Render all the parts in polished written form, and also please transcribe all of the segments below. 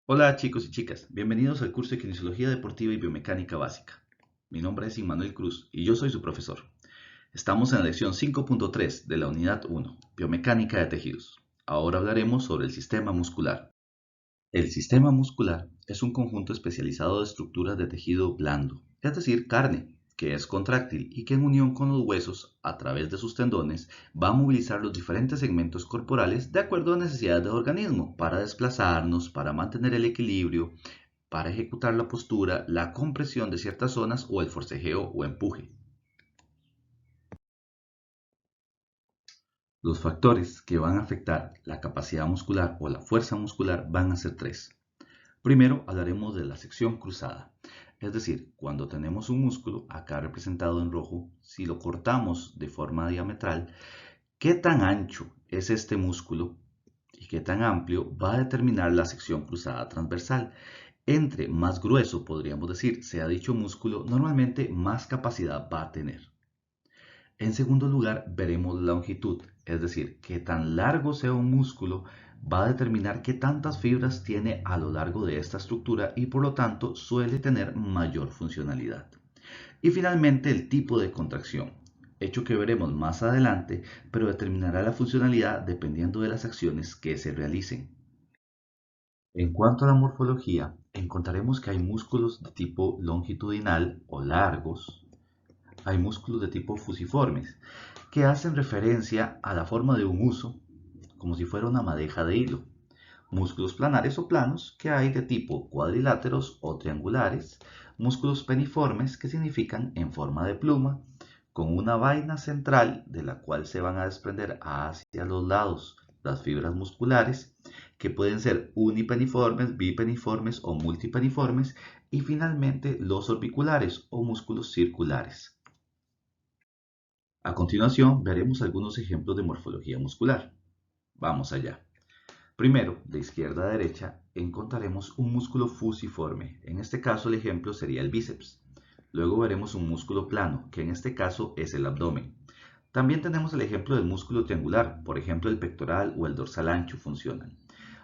Hola chicos y chicas, bienvenidos al curso de Kinesiología Deportiva y Biomecánica Básica. Mi nombre es Immanuel Cruz y yo soy su profesor. Estamos en la lección 5.3 de la unidad 1, Biomecánica de Tejidos. Ahora hablaremos sobre el sistema muscular. El sistema muscular es un conjunto especializado de estructuras de tejido blando, es decir, carne, que es contráctil y que en unión con los huesos, a través de sus tendones, va a movilizar los diferentes segmentos corporales de acuerdo a necesidades del organismo, para desplazarnos, para mantener el equilibrio, para ejecutar la postura, la compresión de ciertas zonas o el forcejeo o empuje. Los factores que van a afectar la capacidad muscular o la fuerza muscular van a ser tres. Primero hablaremos de la sección cruzada, es decir, cuando tenemos un músculo, acá representado en rojo, si lo cortamos de forma diametral, qué tan ancho es este músculo y qué tan amplio va a determinar la sección cruzada transversal. Entre más grueso, podríamos decir, sea dicho músculo, normalmente más capacidad va a tener. En segundo lugar, veremos la longitud, es decir, qué tan largo sea un músculo va a determinar qué tantas fibras tiene a lo largo de esta estructura y por lo tanto suele tener mayor funcionalidad. Y finalmente el tipo de contracción, hecho que veremos más adelante, pero determinará la funcionalidad dependiendo de las acciones que se realicen. En cuanto a la morfología, encontraremos que hay músculos de tipo longitudinal o largos, hay músculos de tipo fusiformes, que hacen referencia a la forma de un huso, como si fuera una madeja de hilo. Músculos planares o planos, que hay de tipo cuadriláteros o triangulares. Músculos peniformes, que significan en forma de pluma, con una vaina central de la cual se van a desprender hacia los lados las fibras musculares, que pueden ser unipeniformes, bipeniformes o multipeniformes. Y finalmente los orbiculares o músculos circulares. A continuación, veremos algunos ejemplos de morfología muscular. Vamos allá. Primero, de izquierda a derecha, encontraremos un músculo fusiforme. En este caso, el ejemplo sería el bíceps. Luego veremos un músculo plano, que en este caso es el abdomen. También tenemos el ejemplo del músculo triangular, por ejemplo, el pectoral o el dorsal ancho funcionan.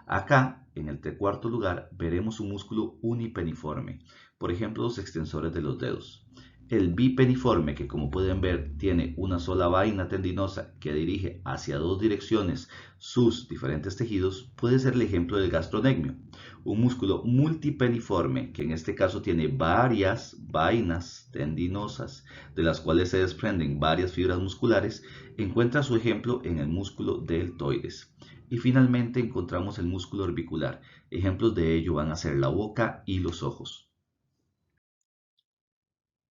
Acá, en el cuarto lugar, veremos un músculo unipeniforme, por ejemplo, los extensores de los dedos. El bipeniforme, que como pueden ver tiene una sola vaina tendinosa que dirige hacia dos direcciones sus diferentes tejidos, puede ser el ejemplo del gastrocnemio. Un músculo multipeniforme, que en este caso tiene varias vainas tendinosas, de las cuales se desprenden varias fibras musculares, encuentra su ejemplo en el músculo deltoides. Y finalmente encontramos el músculo orbicular. Ejemplos de ello van a ser la boca y los ojos.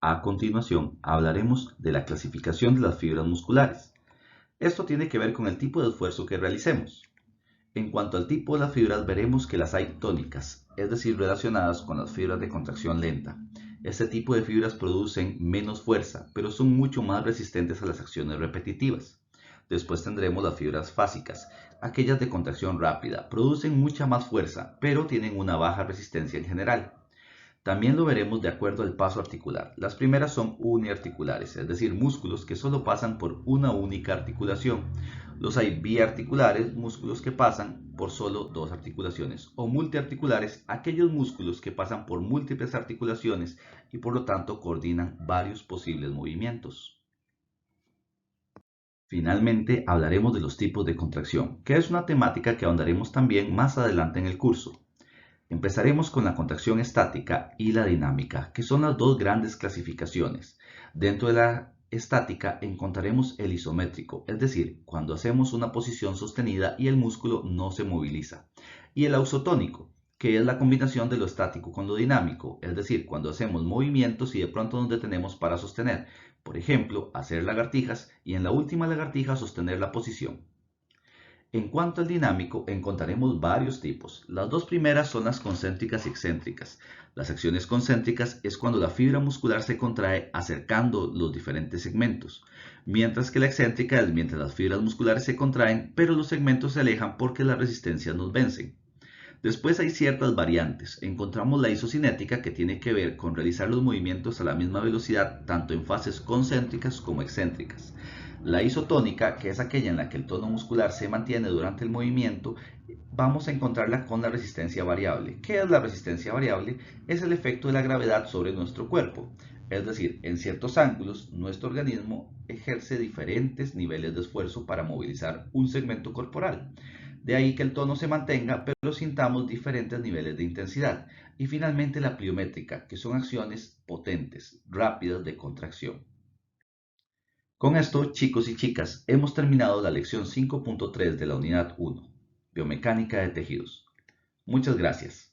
A continuación, hablaremos de la clasificación de las fibras musculares. Esto tiene que ver con el tipo de esfuerzo que realicemos. En cuanto al tipo de las fibras, veremos que las hay tónicas, es decir, relacionadas con las fibras de contracción lenta. Este tipo de fibras producen menos fuerza, pero son mucho más resistentes a las acciones repetitivas. Después tendremos las fibras fásicas, aquellas de contracción rápida, producen mucha más fuerza, pero tienen una baja resistencia en general. También lo veremos de acuerdo al paso articular. Las primeras son uniarticulares, es decir, músculos que solo pasan por una única articulación. Los hay biarticulares, músculos que pasan por solo dos articulaciones, o multiarticulares, aquellos músculos que pasan por múltiples articulaciones y por lo tanto coordinan varios posibles movimientos. Finalmente, hablaremos de los tipos de contracción, que es una temática que ahondaremos también más adelante en el curso. Empezaremos con la contracción estática y la dinámica, que son las dos grandes clasificaciones. Dentro de la estática encontraremos el isométrico, es decir, cuando hacemos una posición sostenida y el músculo no se moviliza. Y el ausotónico, que es la combinación de lo estático con lo dinámico, es decir, cuando hacemos movimientos y de pronto nos detenemos para sostener. Por ejemplo, hacer lagartijas y en la última lagartija sostener la posición. En cuanto al dinámico, encontraremos varios tipos. Las dos primeras son las concéntricas y excéntricas. Las acciones concéntricas es cuando la fibra muscular se contrae acercando los diferentes segmentos, mientras que la excéntrica es mientras las fibras musculares se contraen, pero los segmentos se alejan porque las resistencias nos vencen. Después hay ciertas variantes. Encontramos la isocinética, que tiene que ver con realizar los movimientos a la misma velocidad tanto en fases concéntricas como excéntricas. La isotónica, que es aquella en la que el tono muscular se mantiene durante el movimiento, vamos a encontrarla con la resistencia variable. ¿Qué es la resistencia variable? Es el efecto de la gravedad sobre nuestro cuerpo. Es decir, en ciertos ángulos, nuestro organismo ejerce diferentes niveles de esfuerzo para movilizar un segmento corporal. De ahí que el tono se mantenga, pero sintamos diferentes niveles de intensidad. Y finalmente la pliométrica, que son acciones potentes, rápidas de contracción. Con esto, chicos y chicas, hemos terminado la lección 5.3 de la unidad 1, Biomecánica de tejidos. Muchas gracias.